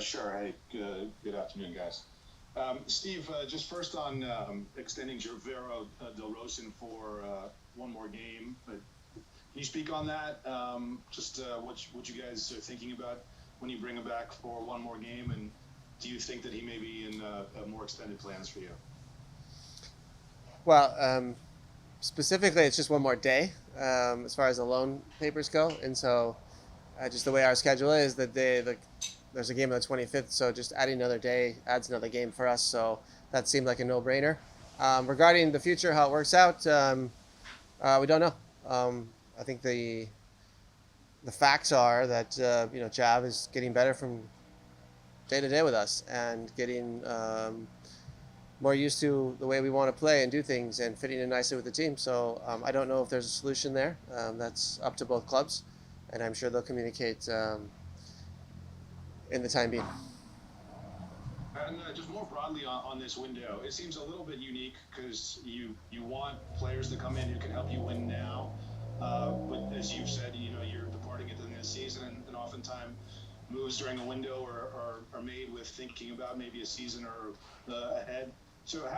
Sure. Hey, good afternoon, guys. Steve, just first on extending Gervero Del Rosen for one more game. But can you speak on that? Just what you guys are thinking about when you bring him back for one more game, and do you think that he may be in more extended plans for you? Well, specifically, it's just one more day as far as the loan papers go, and so just the way our schedule is, there's a game on the 25th, so just adding another day adds another game for us. So that seemed like a no-brainer. Regarding the future, how it works out, we don't know. I think the facts are that Jav is getting better from day to day with us and getting more used to the way we want to play and do things and fitting in nicely with the team. So I don't know if there's a solution there. That's up to both clubs, and I'm sure they'll communicate in the time being. And just more broadly on this window, it seems a little bit unique because you want players to come in who can help you win now. But as you've said, you're departing at the end of the season, and oftentimes moves during a window are made with thinking about maybe a season or ahead. So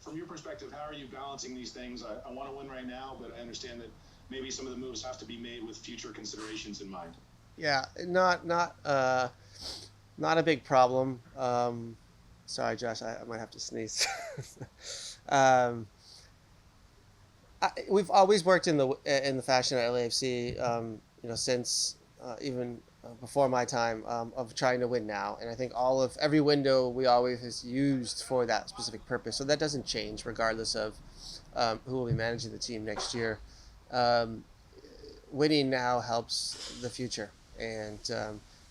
from your perspective, how are you balancing these things? I want to win right now, but I understand that maybe some of the moves have to be made with future considerations in mind. Yeah, not a big problem. Sorry, Josh, I might have to sneeze. um, we've always worked in the fashion at LAFC, since even before my time, of trying to win now, and I think every window we always has used for that specific purpose. So that doesn't change regardless of who will be managing the team next year. Um, Winning now helps the future, and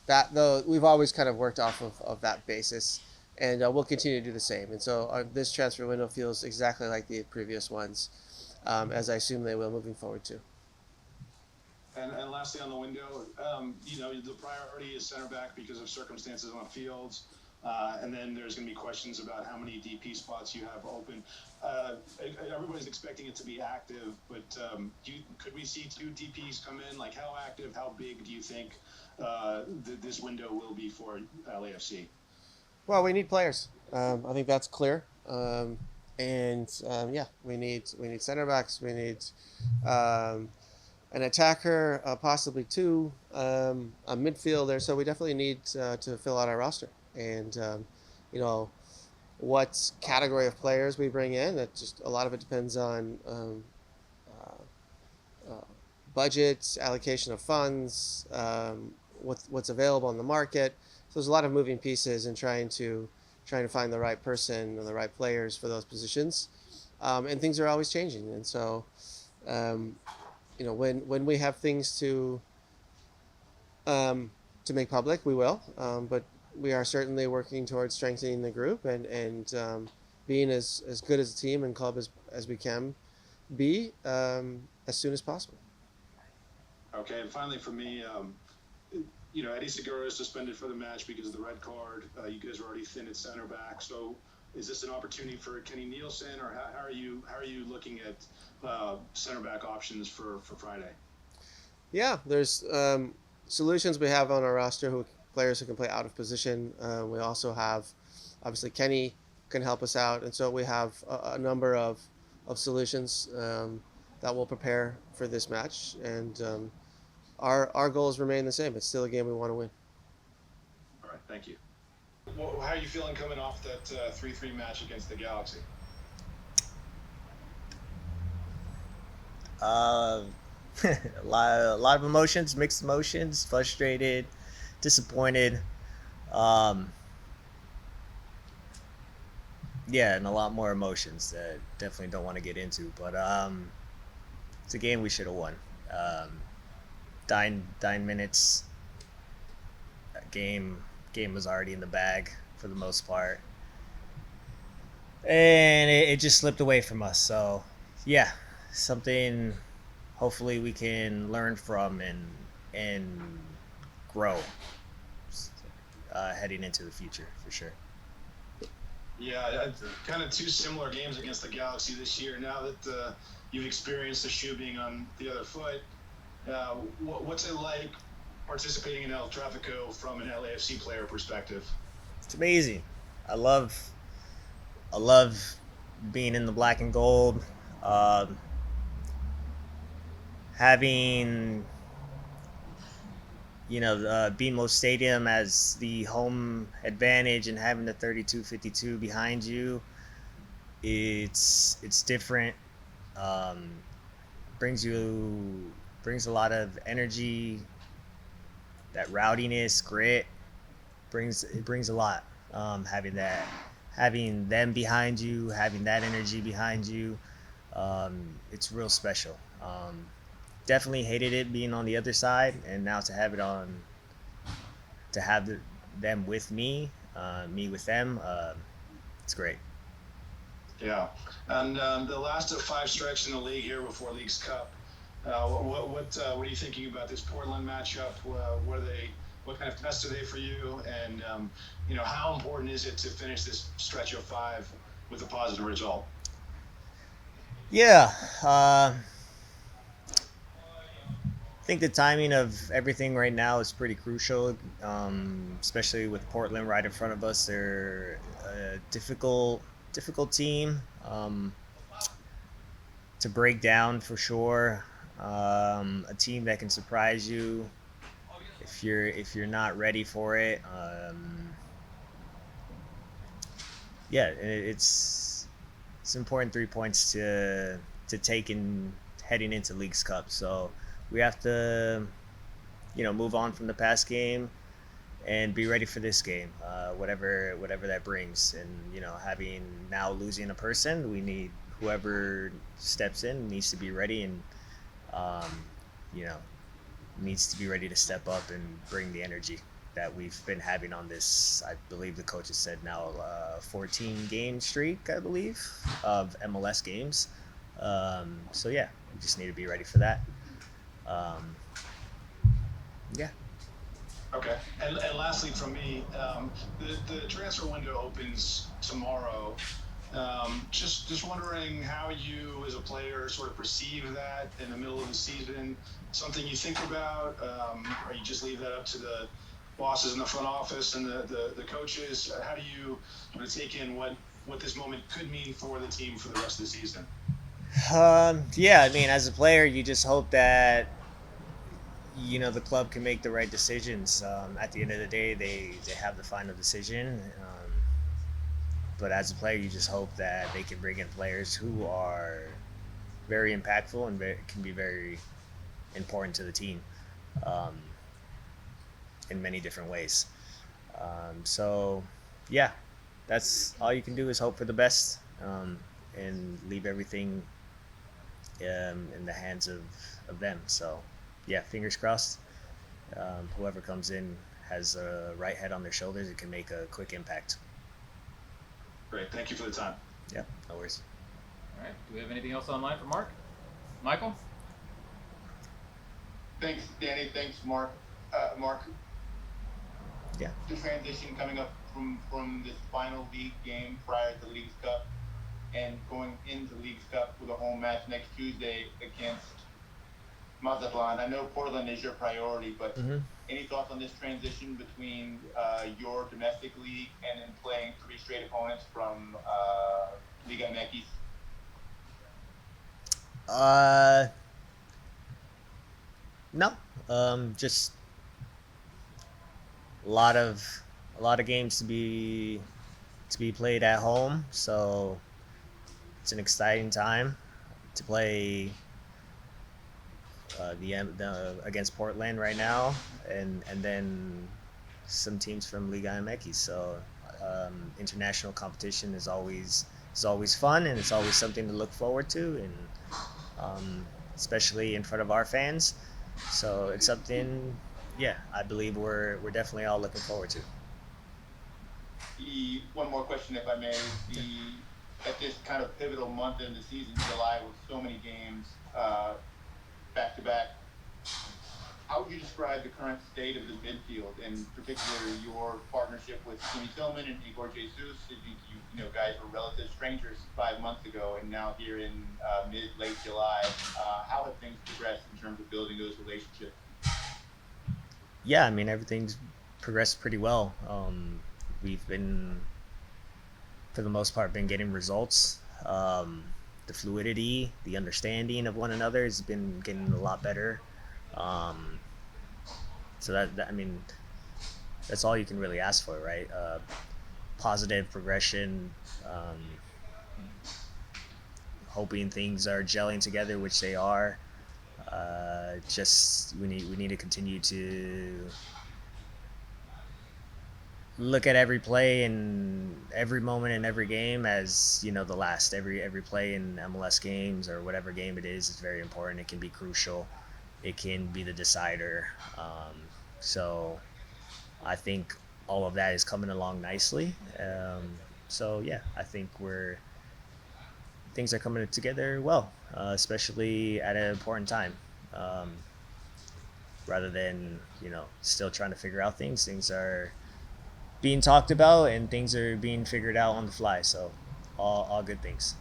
that though we've always kind of worked off of that basis, and we'll continue to do the same. And so this transfer window feels exactly like the previous ones, as I assume they will moving forward too. And lastly, on the window, the priority is center back because of circumstances on the fields. And then there's going to be questions about how many DP spots you have open. Everybody's expecting it to be active, but could we see two DPs come in? Like, how active, how big do you think this window will be for LAFC? Well, we need players. I think that's clear. And yeah, we need center backs. We need an attacker, possibly two, a midfielder. So we definitely need to fill out our roster. And what category of players we bring in. That just a lot of it depends on uh, budgets, allocation of funds, what's available on the market. So there's a lot of moving pieces in trying to find the right person and the right players for those positions, and things are always changing. And so, when we have things to make public, we will. But we are certainly working towards strengthening the group and being as good as a team and club as we can be as soon as possible. Okay, and finally for me, Eddie Segura is suspended for the match because of the red card. You guys are already thin at center back, so is this an opportunity for Kenny Nielsen, or how are you looking at center back options for Friday? Yeah, there's solutions we have on our roster players who can play out of position. We also have, obviously, Kenny can help us out, and so we have a number of solutions that will prepare for this match. And our goals remain the same. It's still a game we want to win. All right, thank you. How are you feeling coming off that 3-3 match against the Galaxy? Uh, a lot of emotions, mixed emotions, frustrated, disappointed. Um, yeah, and a lot more emotions that definitely don't want to get into. But it's a game we should have won. Um, nine minutes. Game was already in the bag for the most part, and it just slipped away from us. So yeah, something hopefully we can learn from and grow heading into the future for sure. Yeah, kind of two similar games against the Galaxy this year. Now that you've experienced the shoe being on the other foot, what's it like participating in El Tráfico from an LAFC player perspective? It's amazing. I love I love being in the black and gold. Um, Having BMO Stadium as the home advantage and having the 32-52 behind you, it's different. Um, brings a lot of energy, that rowdiness, grit. Brings a lot. Having them behind you, having that energy behind you, it's real special. Definitely hated it being on the other side, and now to have them with me, me with them, it's great. Yeah, and the last of five stretch in the league here before League's Cup. What are you thinking about this Portland matchup? What are they? What kind of test are they for you? And how important is it to finish this stretch of five with a positive result? Yeah, I think the timing of everything right now is pretty crucial, especially with Portland right in front of us. They're a difficult team to break down for sure. A team that can surprise you if you're not ready for it. Yeah, it's important 3 points to take in heading into League's Cup. So we have to move on from the past game and be ready for this game, whatever that brings. And having now losing a person, we need whoever steps in needs to be ready and um, you know needs to be ready to step up and bring the energy that we've been having on this. I believe the coach has said now 14 game streak, I believe, of MLS games. So yeah, we just need to be ready for that. Um, yeah. Okay. And lastly, from me, the transfer window opens tomorrow. Just wondering how you, as a player, sort of perceive that in the middle of the season. Something you think about, or you just leave that up to the bosses in the front office and the coaches? How do you take in what this moment could mean for the team for the rest of the season? Yeah, I mean, as a player, you just hope that the club can make the right decisions. At the end of the day, they have the final decision. But as a player, you just hope that they can bring in players who are very impactful and can be very important to the team um, in many different ways. So, yeah, that's all you can do is hope for the best and leave everything in the hands of them. So, yeah, fingers crossed. Whoever comes in has a right head on their shoulders and can make a quick impact. Great. Thank you for the time. Yeah, no worries. All right. Do we have anything else online for Mark? Michael? Thanks, Danny. Thanks, Mark. Mark, Yeah. the transition coming up from this final league game prior to League's Cup and going into League's Cup with a home match next Tuesday against Mazatlan. I know Portland is your priority, but Mm-hmm. any thoughts on this transition between your domestic league and then playing three straight opponents from Liga MX? Uh, no. Just a lot of games to be played at home. So it's an exciting time to play the against Portland right now, and then some teams from Liga MX. So international competition is always fun, and it's always something to look forward to, and especially in front of our fans. So it's something, yeah, I believe we're definitely all looking forward to. One more question, if I may. At this kind of pivotal month in the season, July, with so many games back to back, how would you describe the current state of the midfield, in particular your partnership with Jimmy Tillman and Igor Jesus? Guys were relative strangers 5 months ago, and now here in mid-late July, how have things progressed in terms of building those relationships? Yeah, I mean everything's progressed pretty well. We've been, for the most part, been getting results. The fluidity, the understanding of one another has been getting a lot better. Um, so I mean, that's all you can really ask for, right? Positive progression, um, hoping things are gelling together, which they are. Just we need to continue to look at every play and every moment in every game as the last. Every play in MLS games or whatever game it is very important. It can be crucial. It can be the decider. So I think all of that is coming along nicely. So yeah, I think things are coming together well, especially at an important time. Um, Rather than still trying to figure out things. Things are being talked about and things are being figured out on the fly. So all good things.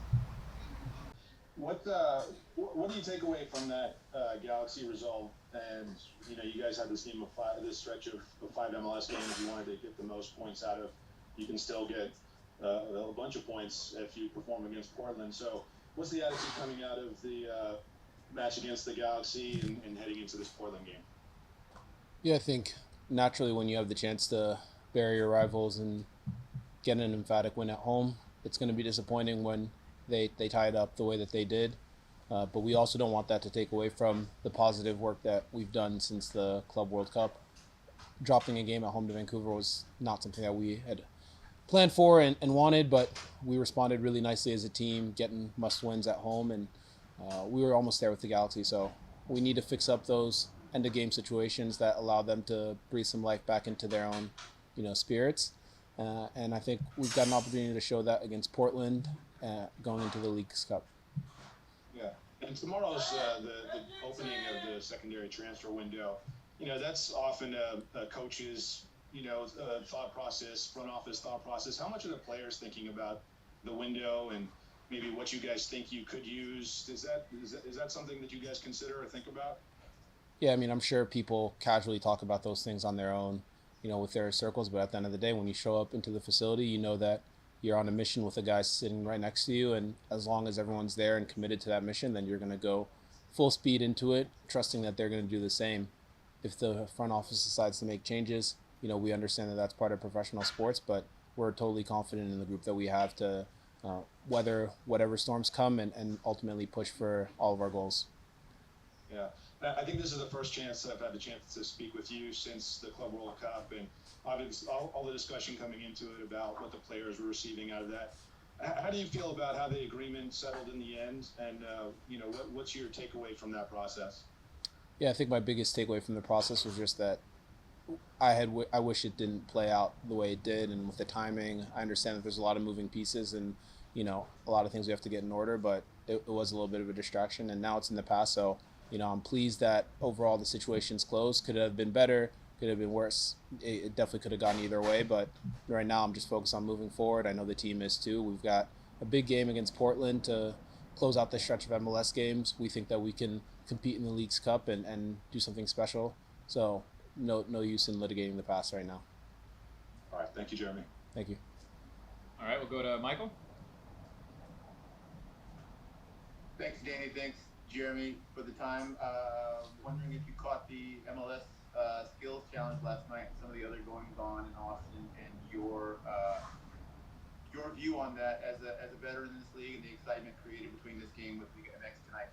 What do you take away from that Galaxy result? And you guys had this game of this stretch of 5 MLS games. You wanted to get the most points out of. You can still get a bunch of points if you perform against Portland. So, what's the attitude coming out of the match against the Galaxy and heading into this Portland game? Yeah, I think naturally when you have the chance to bury your rivals and get an emphatic win at home, it's going to be disappointing when they tie it up the way that they did. But we also don't want that to take away from the positive work that we've done since the Club World Cup. Dropping a game at home to Vancouver was not something that we had planned for and wanted, but we responded really nicely as a team, getting must wins at home, and we were almost there with the Galaxy. So we need to fix up those end of game situations that allow them to breathe some life back into their own, spirits. And I think we've got an opportunity to show that against Portland going into the Leagues Cup. Yeah, and tomorrow's the opening of the secondary transfer window. That's often a coach's thought process, front office thought process. How much are the players thinking about the window and maybe what you guys think you could use? Is that something that you guys consider or think about? Yeah, I mean, I'm sure people casually talk about those things on their own, with their circles. But at the end of the day, when you show up into the facility, you know that you're on a mission with a guy sitting right next to you. And as long as everyone's there and committed to that mission, then you're going to go full speed into it, trusting that they're going to do the same. If the front office decides to make changes, we understand that that's part of professional sports, but we're totally confident in the group that we have to weather whatever storms come and ultimately push for all of our goals. Yeah. I think this is the first chance that I've had the chance to speak with you since the Club World Cup, and obviously all the discussion coming into it about what the players were receiving out of that. How do you feel about how the agreement settled in the end, and what's your takeaway from that process? Yeah, I think my biggest takeaway from the process was just that I wish it didn't play out the way it did, and with the timing, I understand that there's a lot of moving pieces and a lot of things we have to get in order, but it was a little bit of a distraction, and now it's in the past. So I'm pleased that overall the situation's closed. Could it have been better? Could it have been worse? It definitely could have gone either way, but right now I'm just focused on moving forward. I know the team is too. We've got a big game against Portland to close out this stretch of MLS games. We think that we can compete in the Leagues Cup and do something special. So no use in litigating the past right now. All right. Thank you, Jeremy. Thank you. All right, we'll go to Michael. Thanks, Danny. Thanks, Jeremy, for the time. Wondering if you caught the MLS skills challenge last night, some of the other goings on in Austin, and your view on that as a veteran in this league and the excitement created between this game with Liga MX tonight.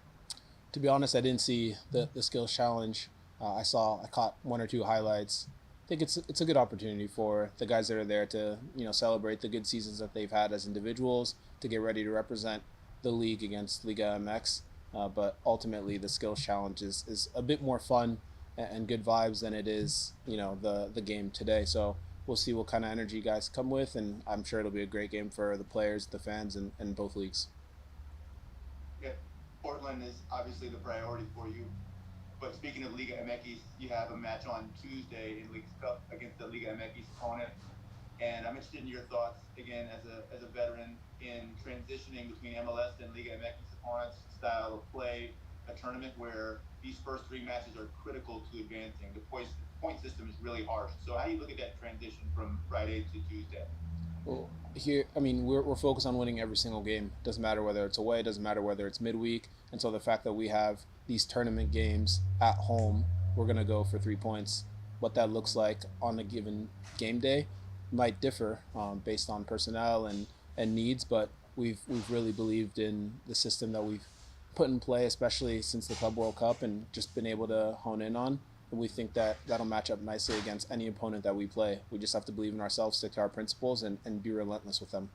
To be honest, I didn't see the skills challenge. I caught one or two highlights. I think it's a good opportunity for the guys that are there to celebrate the good seasons that they've had as individuals, to get ready to represent the league against Liga MX. But ultimately, the skills challenge is a bit more fun and good vibes than it is the game today. So we'll see what kind of energy guys come with, and I'm sure it'll be a great game for the players, the fans, and both leagues. Yeah, Portland is obviously the priority for you. But speaking of Liga MX, you have a match on Tuesday in Leagues Cup against the Liga MX opponent. And I'm interested in your thoughts, again, as a veteran, in transitioning between MLS and Liga MX opponents' style of play, a tournament where these first three matches are critical to advancing. The point system is really harsh. So how do you look at that transition from Friday to Tuesday? Well, here, I mean, we're focused on winning every single game. Doesn't matter whether it's away, doesn't matter whether it's midweek. And so the fact that we have these tournament games at home, we're going to go for 3 points. What that looks like on a given game day might differ based on personnel and needs, but we've really believed in the system that we've put in play, especially since the Club World Cup, and just been able to hone in on. And we think that that'll match up nicely against any opponent that we play. We just have to believe in ourselves, stick to our principles, and be relentless with them.